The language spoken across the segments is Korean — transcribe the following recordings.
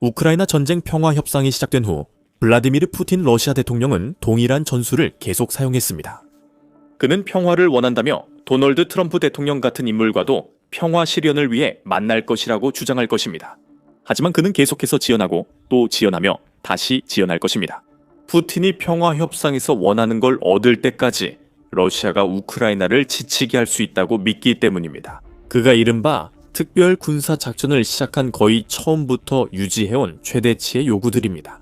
우크라이나 전쟁 평화 협상이 시작된 후 블라디미르 푸틴 러시아 대통령은 동일한 전술을 계속 사용했습니다. 그는 평화를 원한다며 도널드 트럼프 대통령 같은 인물과도 평화 실현을 위해 만날 것이라고 주장할 것입니다. 하지만 그는 계속해서 지연하고 또 지연하며 다시 지연할 것입니다. 푸틴이 평화 협상에서 원하는 걸 얻을 때까지 러시아가 우크라이나를 지치게 할 수 있다고 믿기 때문입니다. 그가 이른바 특별 군사 작전을 시작한 거의 처음부터 유지해온 최대치의 요구들입니다.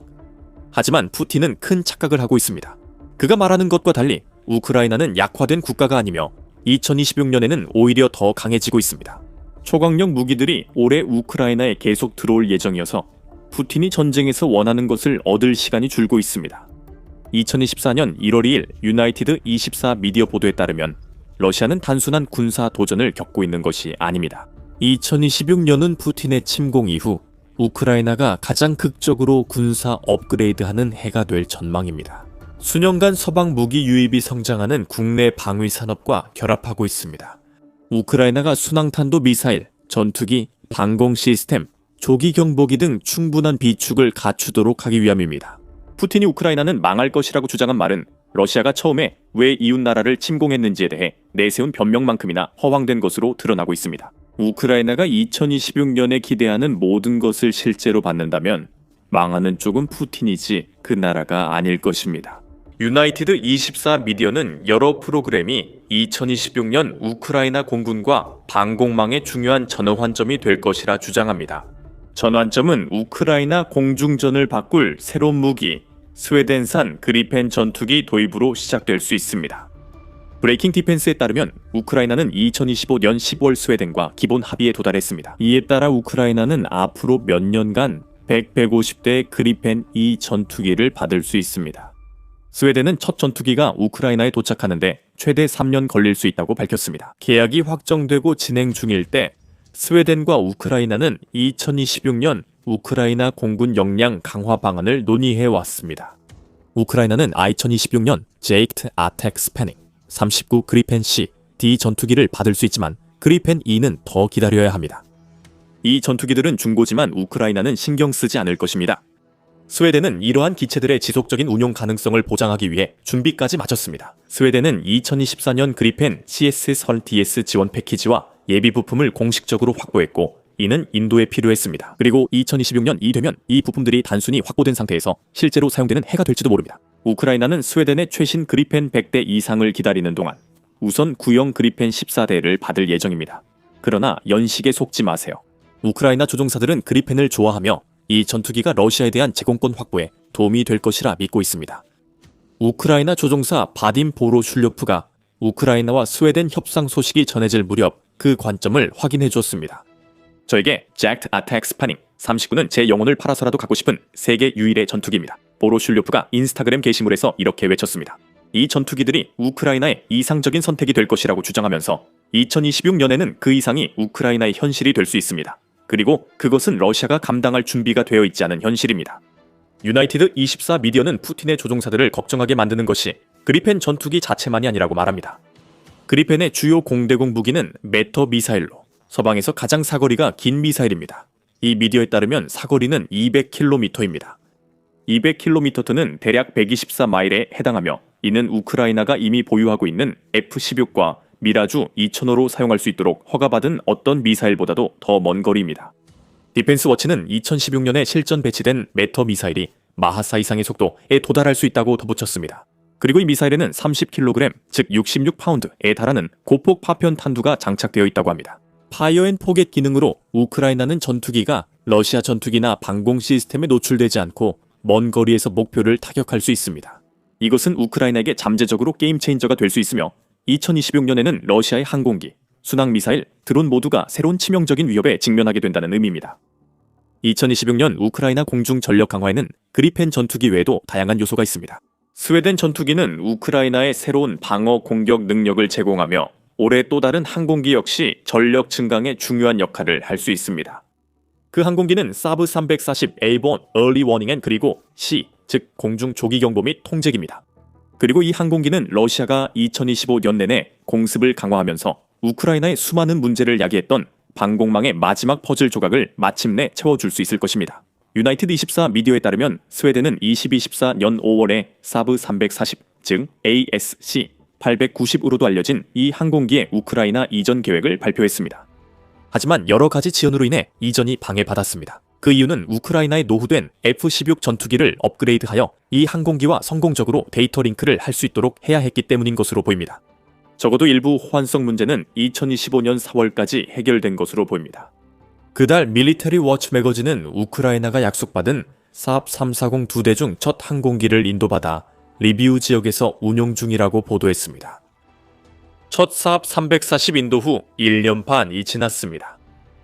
하지만 푸틴은 큰 착각을 하고 있습니다. 그가 말하는 것과 달리 우크라이나는 약화된 국가가 아니며 2026년에는 오히려 더 강해지고 있습니다. 초강력 무기들이 올해 우크라이나에 계속 들어올 예정이어서 푸틴이 전쟁에서 원하는 것을 얻을 시간이 줄고 있습니다. 2024년 1월 2일 유나이티드 24 미디어 보도에 따르면 러시아는 단순한 군사 도전을 겪고 있는 것이 아닙니다. 2026년은 푸틴의 침공 이후 우크라이나가 가장 극적으로 군사 업그레이드하는 해가 될 전망입니다. 수년간 서방 무기 유입이 성장하는 국내 방위 산업과 결합하고 있습니다. 우크라이나가 순항탄도 미사일, 전투기, 방공 시스템, 조기 경보기 등 충분한 비축을 갖추도록 하기 위함입니다. 푸틴이 우크라이나는 망할 것이라고 주장한 말은 러시아가 처음에 왜 이웃나라를 침공했는지에 대해 내세운 변명만큼이나 허황된 것으로 드러나고 있습니다. 우크라이나가 2026년에 기대하는 모든 것을 실제로 받는다면 망하는 쪽은 푸틴이지 그 나라가 아닐 것입니다. 유나이티드 24 미디어는 여러 프로그램이 2026년 우크라이나 공군과 방공망의 중요한 전환점이 될 것이라 주장합니다. 전환점은 우크라이나 공중전을 바꿀 새로운 무기, 스웨덴산 그리펜 전투기 도입으로 시작될 수 있습니다. 브레이킹 디펜스에 따르면 우크라이나는 2025년 10월 스웨덴과 기본 합의에 도달했습니다. 이에 따라 우크라이나는 앞으로 몇 년간 150대의 그리펜 2 전투기를 받을 수 있습니다. 스웨덴은 첫 전투기가 우크라이나에 도착하는데 최대 3년 걸릴 수 있다고 밝혔습니다. 계약이 확정되고 진행 중일 때 스웨덴과 우크라이나는 2026년 우크라이나 공군 역량 강화 방안을 논의해 왔습니다. 우크라이나는 2026년 제이크트 아텍 스패닝 39 그리펜 C, D 전투기를 받을 수 있지만 그리펜 E는 더 기다려야 합니다. 이 전투기들은 중고지만 우크라이나는 신경 쓰지 않을 것입니다. 스웨덴은 이러한 기체들의 지속적인 운용 가능성을 보장하기 위해 준비까지 마쳤습니다. 스웨덴은 2024년 그리펜 CS-30S 지원 패키지와 예비 부품을 공식적으로 확보했고 이는 인도에 필요했습니다. 그리고 2026년 이 되면 이 부품들이 단순히 확보된 상태에서 실제로 사용되는 해가 될지도 모릅니다. 우크라이나는 스웨덴의 최신 그리펜 100대 이상을 기다리는 동안 우선 구형 그리펜 14대를 받을 예정입니다. 그러나 연식에 속지 마세요. 우크라이나 조종사들은 그리펜을 좋아하며 이 전투기가 러시아에 대한 제공권 확보에 도움이 될 것이라 믿고 있습니다. 우크라이나 조종사 바딤 보로슐료프가 우크라이나와 스웨덴 협상 소식이 전해질 무렵 그 관점을 확인해 주었습니다. 저에게 잭트 아텍 스파닝 39는 제 영혼을 팔아서라도 갖고 싶은 세계 유일의 전투기입니다. 보로슐료프가 인스타그램 게시물에서 이렇게 외쳤습니다. 이 전투기들이 우크라이나의 이상적인 선택이 될 것이라고 주장하면서 2026년에는 그 이상이 우크라이나의 현실이 될 수 있습니다. 그리고 그것은 러시아가 감당할 준비가 되어 있지 않은 현실입니다. 유나이티드 24 미디어는 푸틴의 조종사들을 걱정하게 만드는 것이 그리펜 전투기 자체만이 아니라고 말합니다. 그리펜의 주요 공대공 무기는 메터 미사일로 서방에서 가장 사거리가 긴 미사일입니다. 이 미디어에 따르면 사거리는 200km입니다. 200km는 대략 124마일에 해당하며 이는 우크라이나가 이미 보유하고 있는 F-16과 미라주 2005로 사용할 수 있도록 허가받은 어떤 미사일보다도 더 먼 거리입니다. 디펜스 워치는 2016년에 실전 배치된 메터 미사일이 마하사 이상의 속도에 도달할 수 있다고 덧붙였습니다. 그리고 이 미사일에는 30kg, 즉 66파운드에 달하는 고폭 파편 탄두가 장착되어 있다고 합니다. 파이어 앤 포겟 기능으로 우크라이나는 전투기가 러시아 전투기나 방공 시스템에 노출되지 않고 먼 거리에서 목표를 타격할 수 있습니다. 이것은 우크라이나에게 잠재적으로 게임 체인저가 될 수 있으며 2026년에는 러시아의 항공기, 순항미사일, 드론 모두가 새로운 치명적인 위협에 직면하게 된다는 의미입니다. 2026년 우크라이나 공중 전력 강화에는 그리펜 전투기 외에도 다양한 요소가 있습니다. 스웨덴 전투기는 우크라이나의 새로운 방어 공격 능력을 제공하며 올해 또 다른 항공기 역시 전력 증강에 중요한 역할을 할 수 있습니다. 그 항공기는 사브 340 A본 얼리 워닝 앤 그리고 C, 즉 공중 조기 경보 및 통제기입니다. 그리고 이 항공기는 러시아가 2025년 내내 공습을 강화하면서 우크라이나의 수많은 문제를 야기했던 방공망의 마지막 퍼즐 조각을 마침내 채워줄 수 있을 것입니다. 유나이티드 24 미디어에 따르면 스웨덴은 2024년 5월에 사브 340, 즉 ASC 890으로도 알려진 이 항공기의 우크라이나 이전 계획을 발표했습니다. 하지만 여러 가지 지연으로 인해 이전이 방해받았습니다. 그 이유는 우크라이나에 노후된 F-16 전투기를 업그레이드하여 이 항공기와 성공적으로 데이터 링크를 할 수 있도록 해야 했기 때문인 것으로 보입니다. 적어도 일부 호환성 문제는 2025년 4월까지 해결된 것으로 보입니다. 그달 밀리터리 워치 매거진은 우크라이나가 약속받은 사압 340 2대 중 첫 항공기를 인도받아 리비우 지역에서 운용 중이라고 보도했습니다. 첫 사압 340 인도 후 1년 반이 지났습니다.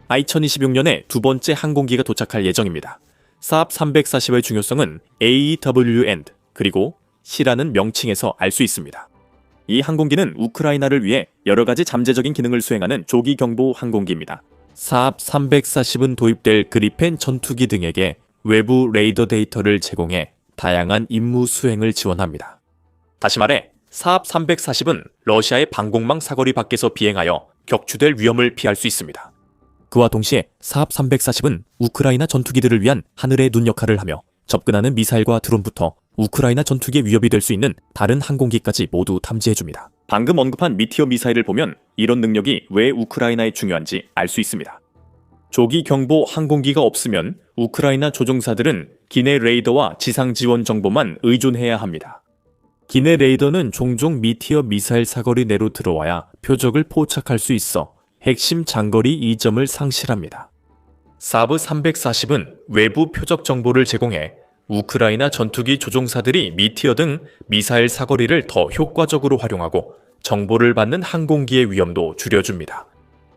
2026년에 두 번째 항공기가 도착할 예정입니다. 사압 340의 중요성은 AWN 그리고 C라는 명칭에서 알 수 있습니다. 이 항공기는 우크라이나를 위해 여러 가지 잠재적인 기능을 수행하는 조기 경보 항공기입니다. 사압 340은 도입될 그리펜 전투기 등에게 외부 레이더 데이터를 제공해 다양한 임무 수행을 지원합니다. 다시 말해 사압 340은 러시아의 방공망 사거리 밖에서 비행하여 격추될 위험을 피할 수 있습니다. 그와 동시에 사압 340은 우크라이나 전투기들을 위한 하늘의 눈 역할을 하며 접근하는 미사일과 드론부터 우크라이나 전투기의 위협이 될 수 있는 다른 항공기까지 모두 탐지해줍니다. 방금 언급한 미티어 미사일을 보면 이런 능력이 왜 우크라이나에 중요한지 알 수 있습니다. 조기 경보 항공기가 없으면 우크라이나 조종사들은 기내 레이더와 지상 지원 정보만 의존해야 합니다. 기내 레이더는 종종 미티어 미사일 사거리 내로 들어와야 표적을 포착할 수 있어 핵심 장거리 이점을 상실합니다. 사브 340은 외부 표적 정보를 제공해 우크라이나 전투기 조종사들이 미티어 등 미사일 사거리를 더 효과적으로 활용하고 정보를 받는 항공기의 위험도 줄여줍니다.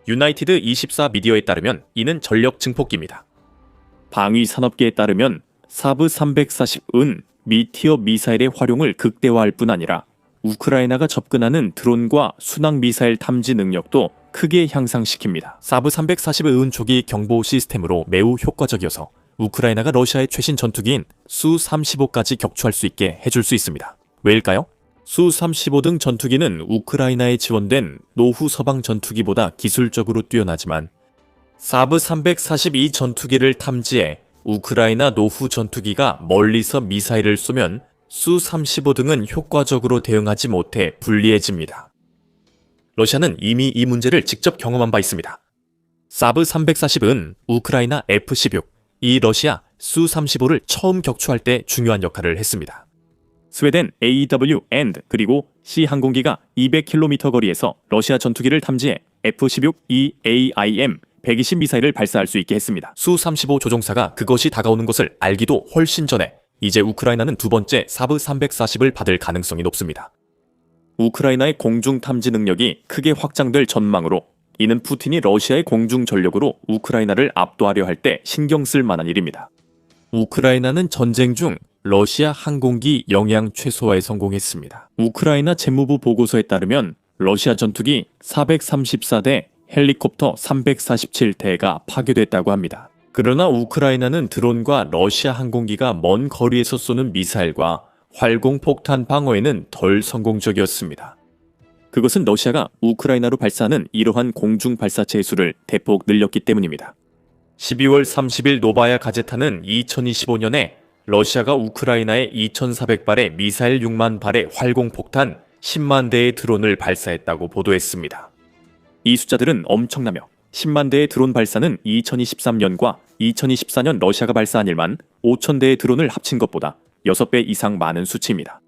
유나이티드 24 미디어에 따르면 이는 전력 증폭기입니다. 방위 산업계에 따르면 사브 340은 미티어 미사일의 활용을 극대화할 뿐 아니라 우크라이나가 접근하는 드론과 순항 미사일 탐지 능력도 크게 향상시킵니다. 사브 340의 은초기 경보 시스템으로 매우 효과적이어서 우크라이나가 러시아의 최신 전투기인 수-35까지 격추할 수 있게 해줄 수 있습니다. 왜일까요? 수-35 등 전투기는 우크라이나에 지원된 노후 서방 전투기보다 기술적으로 뛰어나지만 사브 342 전투기를 탐지해 우크라이나 노후 전투기가 멀리서 미사일을 쏘면 수-35 등은 효과적으로 대응하지 못해 불리해집니다. 러시아는 이미 이 문제를 직접 경험한 바 있습니다. 사브 340은 우크라이나 F-16, 이 러시아 수-35를 처음 격추할 때 중요한 역할을 했습니다. 스웨덴 AWN 그리고 C 항공기가 200km 거리에서 러시아 전투기를 탐지해 F-16 EAIM 120 미사일을 발사할 수 있게 했습니다. 수-35 조종사가 그것이 다가오는 것을 알기도 훨씬 전에 이제 우크라이나는 두 번째 사브 340을 받을 가능성이 높습니다. 우크라이나의 공중 탐지 능력이 크게 확장될 전망으로 이는 푸틴이 러시아의 공중 전력으로 우크라이나를 압도하려 할 때 신경 쓸 만한 일입니다. 우크라이나는 전쟁 중 러시아 항공기 영향 최소화에 성공했습니다. 우크라이나 재무부 보고서에 따르면 러시아 전투기 434대, 헬리콥터 347대가 파괴됐다고 합니다. 그러나 우크라이나는 드론과 러시아 항공기가 먼 거리에서 쏘는 미사일과 활공폭탄 방어에는 덜 성공적이었습니다. 그것은 러시아가 우크라이나로 발사하는 이러한 공중 발사체의 수를 대폭 늘렸기 때문입니다. 12월 30일 노바야 가제타는 2025년에 러시아가 우크라이나에 2,400발의 미사일 6만 발의 활공폭탄 10만 대의 드론을 발사했다고 보도했습니다. 이 숫자들은 엄청나며 10만 대의 드론 발사는 2023년과 2024년 러시아가 발사한 1만 5천 대의 드론을 합친 것보다 6배 이상 많은 수치입니다.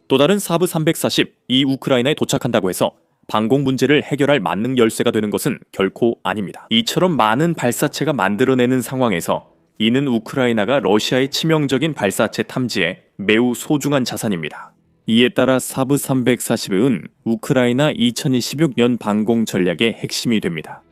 또 다른 사브 340, 이 우크라이나에 도착한다고 해서 방공 문제를 해결할 만능 열쇠가 되는 것은 결코 아닙니다. 이처럼 많은 발사체가 만들어내는 상황에서 이는 우크라이나가 러시아의 치명적인 발사체 탐지에 매우 소중한 자산입니다. 이에 따라 사브 340은 우크라이나 2026년 방공 전략의 핵심이 됩니다.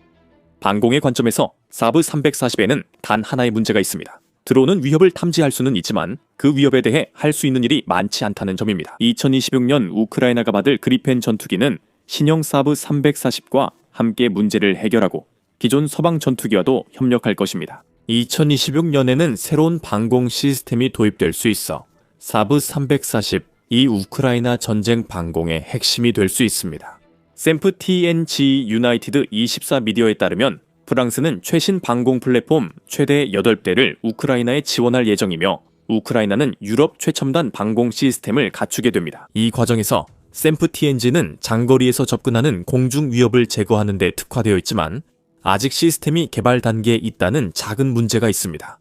방공의 관점에서 사브 340에는 단 하나의 문제가 있습니다. 드론은 위협을 탐지할 수는 있지만 그 위협에 대해 할 수 있는 일이 많지 않다는 점입니다. 2026년 우크라이나가 받을 그리펜 전투기는 신형 사브 340과 함께 문제를 해결하고 기존 서방 전투기와도 협력할 것입니다. 2026년에는 새로운 방공 시스템이 도입될 수 있어 사브 340, 이 우크라이나 전쟁 방공의 핵심이 될 수 있습니다. 샘프 TNG 유나이티드 24 미디어에 따르면 프랑스는 최신 방공 플랫폼 최대 8대를 우크라이나에 지원할 예정이며 우크라이나는 유럽 최첨단 방공 시스템을 갖추게 됩니다. 이 과정에서 샘프-TNG는 장거리에서 접근하는 공중 위협을 제거하는 데 특화되어 있지만 아직 시스템이 개발 단계에 있다는 작은 문제가 있습니다.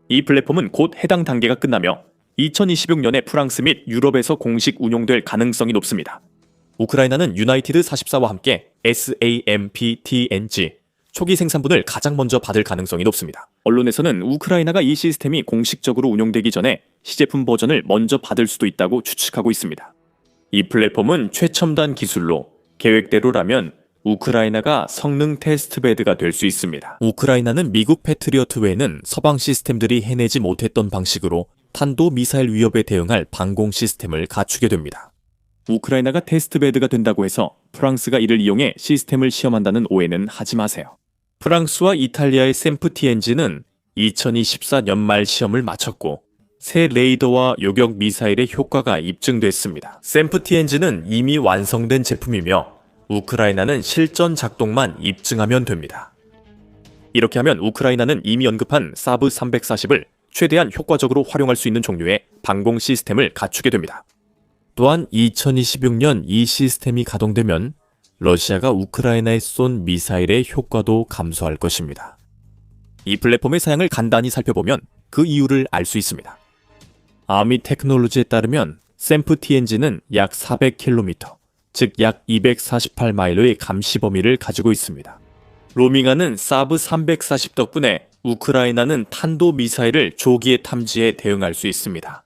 이 플랫폼은 곧 해당 단계가 끝나며 2026년에 프랑스 및 유럽에서 공식 운용될 가능성이 높습니다. 우크라이나는 유나이티드 44와 함께 SAMP-TNG 초기 생산분을 가장 먼저 받을 가능성이 높습니다. 언론에서는 우크라이나가 이 시스템이 공식적으로 운용되기 전에 시제품 버전을 먼저 받을 수도 있다고 추측하고 있습니다. 이 플랫폼은 최첨단 기술로 계획대로라면 우크라이나가 성능 테스트베드가 될 수 있습니다. 우크라이나는 미국 패트리어트 외에는 서방 시스템들이 해내지 못했던 방식으로 탄도 미사일 위협에 대응할 방공 시스템을 갖추게 됩니다. 우크라이나가 테스트베드가 된다고 해서 프랑스가 이를 이용해 시스템을 시험한다는 오해는 하지 마세요. 프랑스와 이탈리아의 샘프-TNG는 2024년 말 시험을 마쳤고 새 레이더와 요격 미사일의 효과가 입증됐습니다. 샘프-TNG는 이미 완성된 제품이며 우크라이나는 실전 작동만 입증하면 됩니다. 이렇게 하면 우크라이나는 이미 언급한 사브 340을 최대한 효과적으로 활용할 수 있는 종류의 방공 시스템을 갖추게 됩니다. 또한 2026년 이 시스템이 가동되면 러시아가 우크라이나에 쏜 미사일의 효과도 감소할 것입니다. 이 플랫폼의 사양을 간단히 살펴보면 그 이유를 알 수 있습니다. 아미 테크놀로지에 따르면 샘프-TNG는 약 400km, 즉 약 248마일의 감시 범위를 가지고 있습니다. 로밍하는 사브 340 덕분에 우크라이나는 탄도 미사일을 조기에 탐지해 대응할 수 있습니다.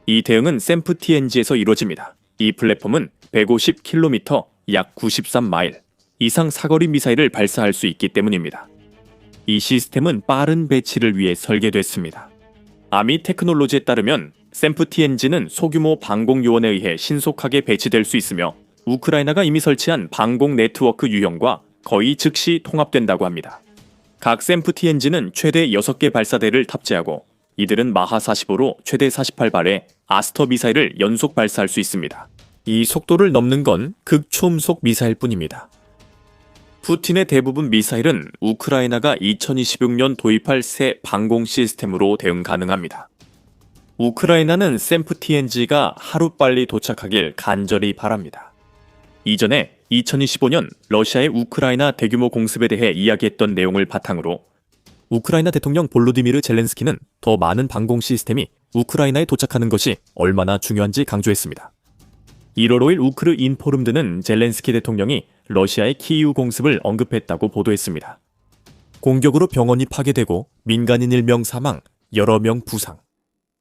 이 대응은 샘프-TNG에서 이루어집니다. 이 플랫폼은 150km, 약 93마일 이상 사거리 미사일을 발사할 수 있기 때문입니다. 이 시스템은 빠른 배치를 위해 설계됐습니다. 아미 테크놀로지에 따르면 샘프-TNG는 소규모 방공 요원에 의해 신속하게 배치될 수 있으며 우크라이나가 이미 설치한 방공 네트워크 유형과 거의 즉시 통합된다고 합니다. 각 샘프-TNG는 최대 6개 발사대를 탑재하고 이들은 마하 45로 최대 48발의 아스터 미사일을 연속 발사할 수 있습니다. 이 속도를 넘는 건 극초음속 미사일뿐입니다. 푸틴의 대부분 미사일은 우크라이나가 2026년 도입할 새 방공 시스템으로 대응 가능합니다. 우크라이나는 샘프-TNG가 하루빨리 도착하길 간절히 바랍니다. 이전에 2025년 러시아의 우크라이나 대규모 공습에 대해 이야기했던 내용을 바탕으로 우크라이나 대통령 볼로디미르 젤렌스키는 더 많은 방공 시스템이 우크라이나에 도착하는 것이 얼마나 중요한지 강조했습니다. 1월 5일 우크르 인포름드는 젤렌스키 대통령이 러시아의 키이우 공습을 언급했다고 보도했습니다. 공격으로 병원이 파괴되고 민간인 1명 사망, 여러 명 부상.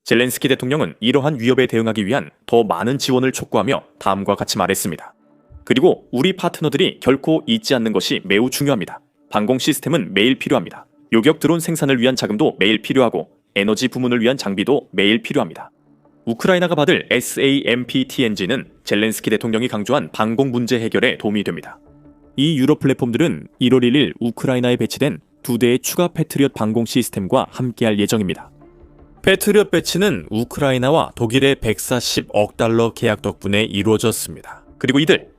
젤렌스키 대통령은 이러한 위협에 대응하기 위한 더 많은 지원을 촉구하며 다음과 같이 말했습니다. 그리고 우리 파트너들이 결코 잊지 않는 것이 매우 중요합니다. 방공 시스템은 매일 필요합니다. 요격 드론 생산을 위한 자금도 매일 필요하고 에너지 부문을 위한 장비도 매일 필요합니다. 우크라이나가 받을 SAMP-TNG는 젤렌스키 대통령이 강조한 방공 문제 해결에 도움이 됩니다. 이 유럽 플랫폼들은 1월 1일 우크라이나에 배치된 2대의 추가 패트리엇 방공 시스템과 함께할 예정입니다. 패트리엇 배치는 우크라이나와 독일의 140억 달러 계약 덕분에 이루어졌습니다.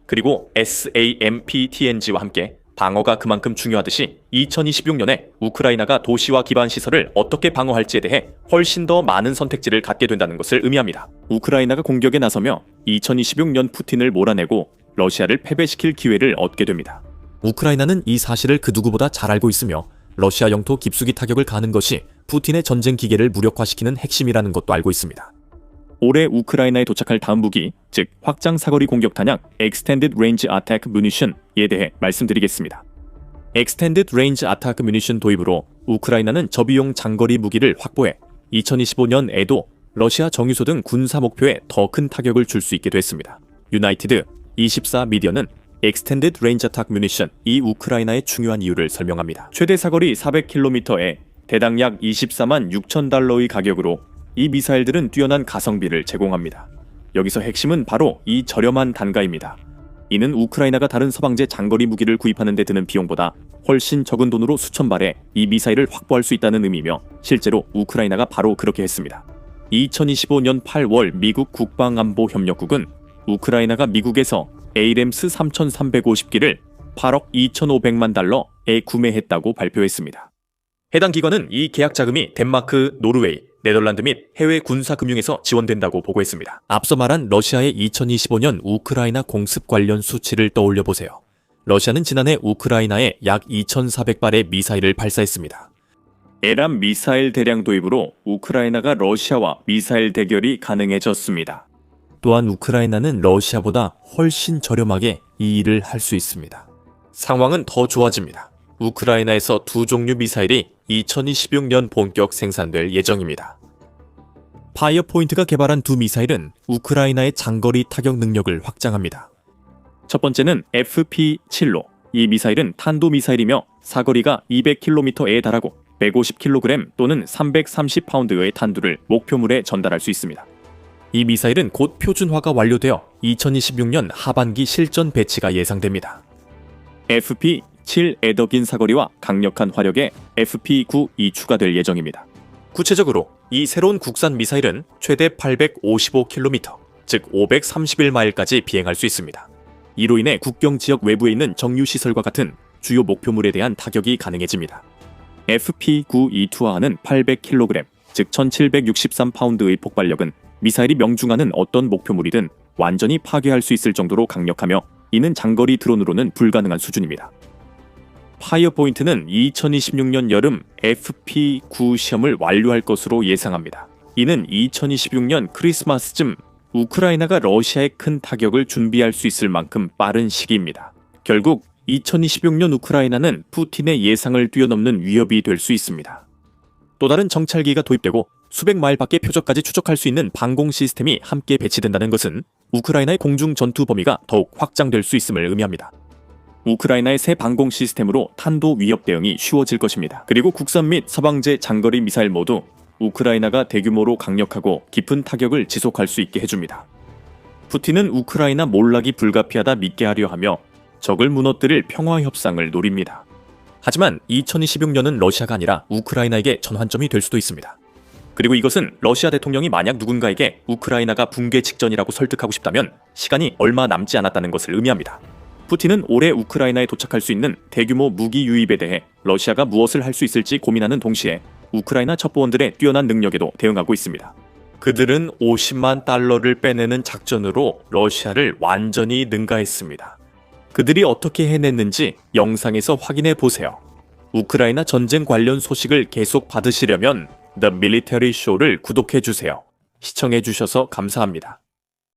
그리고 SAMP-TNG와 함께 방어가 그만큼 중요하듯이 2026년에 우크라이나가 도시와 기반 시설을 어떻게 방어할지에 대해 훨씬 더 많은 선택지를 갖게 된다는 것을 의미합니다. 우크라이나가 공격에 나서며 2026년 푸틴을 몰아내고 러시아를 패배시킬 기회를 얻게 됩니다. 우크라이나는 이 사실을 그 누구보다 잘 알고 있으며 러시아 영토 깊숙이 타격을 가는 것이 푸틴의 전쟁 기계를 무력화시키는 핵심이라는 것도 알고 있습니다. 올해 우크라이나에 도착할 다음 무기, 즉 확장 사거리 공격 탄약 Extended Range Attack Munition에 대해 말씀드리겠습니다. Extended Range Attack Munition 도입으로 우크라이나는 저비용 장거리 무기를 확보해 2025년에도 러시아 정유소 등 군사 목표에 더 큰 타격을 줄 수 있게 됐습니다. 유나이티드 24 미디어는 Extended Range Attack Munition 이 우크라이나의 중요한 이유를 설명합니다. 최대 사거리 400km에 대당 약 24만 6천 달러의 가격으로 이 미사일들은 뛰어난 가성비를 제공합니다. 여기서 핵심은 바로 이 저렴한 단가입니다. 이는 우크라이나가 다른 서방제 장거리 무기를 구입하는 데 드는 비용보다 훨씬 적은 돈으로 수천 발의 이 미사일을 확보할 수 있다는 의미며 실제로 우크라이나가 바로 그렇게 했습니다. 2025년 8월 미국 국방안보협력국은 우크라이나가 미국에서 에이램스 3350기를 8억 2,500만 달러 에 구매했다고 발표했습니다. 해당 기관은 이 계약 자금이 덴마크, 노르웨이, 네덜란드 및 해외 군사금융에서 지원된다고 보고했습니다. 앞서 말한 러시아의 2025년 우크라이나 공습 관련 수치를 떠올려 보세요. 러시아는 지난해 우크라이나에 약 2,400발의 미사일을 발사했습니다. 에람 미사일 대량 도입으로 우크라이나가 러시아와 미사일 대결이 가능해졌습니다. 또한 우크라이나는 러시아보다 훨씬 저렴하게 이 일을 할 수 있습니다. 상황은 더 좋아집니다. 우크라이나에서 두 종류 미사일이 2026년 본격 생산될 예정입니다. 파이어포인트가 개발한 두 미사일은 우크라이나의 장거리 타격 능력을 확장합니다. 첫 번째는 FP7로 이 미사일은 탄도미사일이며 사거리가 200km에 달하고 150kg 또는 330파운드의 탄두를 목표물에 전달할 수 있습니다. 이 미사일은 곧 표준화가 완료되어 2026년 하반기 실전 배치가 예상됩니다. FP7 에더긴 사거리와 강력한 화력의 FP9이 추가될 예정입니다. 구체적으로 이 새로운 국산 미사일은 최대 855km, 즉 531마일까지 비행할 수 있습니다. 이로 인해 국경 지역 외부에 있는 정유시설과 같은 주요 목표물에 대한 타격이 가능해집니다. FP9이 투하하는 800kg, 즉 1763파운드의 폭발력은 미사일이 명중하는 어떤 목표물이든 완전히 파괴할 수 있을 정도로 강력하며 이는 장거리 드론으로는 불가능한 수준입니다. 파이어포인트는 2026년 여름 FP9 시험을 완료할 것으로 예상합니다. 이는 2026년 크리스마스쯤 우크라이나가 러시아에 큰 타격을 준비할 수 있을 만큼 빠른 시기입니다. 결국 2026년 우크라이나는 푸틴의 예상을 뛰어넘는 위협이 될 수 있습니다. 또 다른 정찰기가 도입되고 수백 마일 밖의 표적까지 추적할 수 있는 방공 시스템이 함께 배치된다는 것은 우크라이나의 공중 전투 범위가 더욱 확장될 수 있음을 의미합니다. 우크라이나의 새 방공 시스템으로 탄도 위협 대응이 쉬워질 것입니다. 그리고 국산 및 서방제 장거리 미사일 모두 우크라이나가 대규모로 강력하고 깊은 타격을 지속할 수 있게 해줍니다. 푸틴은 우크라이나 몰락이 불가피하다 믿게 하려 하며 적을 무너뜨릴 평화협상을 노립니다. 하지만 2026년은 러시아가 아니라 우크라이나에게 전환점이 될 수도 있습니다. 그리고 이것은 러시아 대통령이 만약 누군가에게 우크라이나가 붕괴 직전이라고 설득하고 싶다면 시간이 얼마 남지 않았다는 것을 의미합니다. 푸틴은 올해 우크라이나에 도착할 수 있는 대규모 무기 유입에 대해 러시아가 무엇을 할 수 있을지 고민하는 동시에 우크라이나 첩보원들의 뛰어난 능력에도 대응하고 있습니다. 그들은 50만 달러를 빼내는 작전으로 러시아를 완전히 능가했습니다. 그들이 어떻게 해냈는지 영상에서 확인해 보세요. 우크라이나 전쟁 관련 소식을 계속 받으시려면 The Military Show를 구독해 주세요. 시청해 주셔서 감사합니다.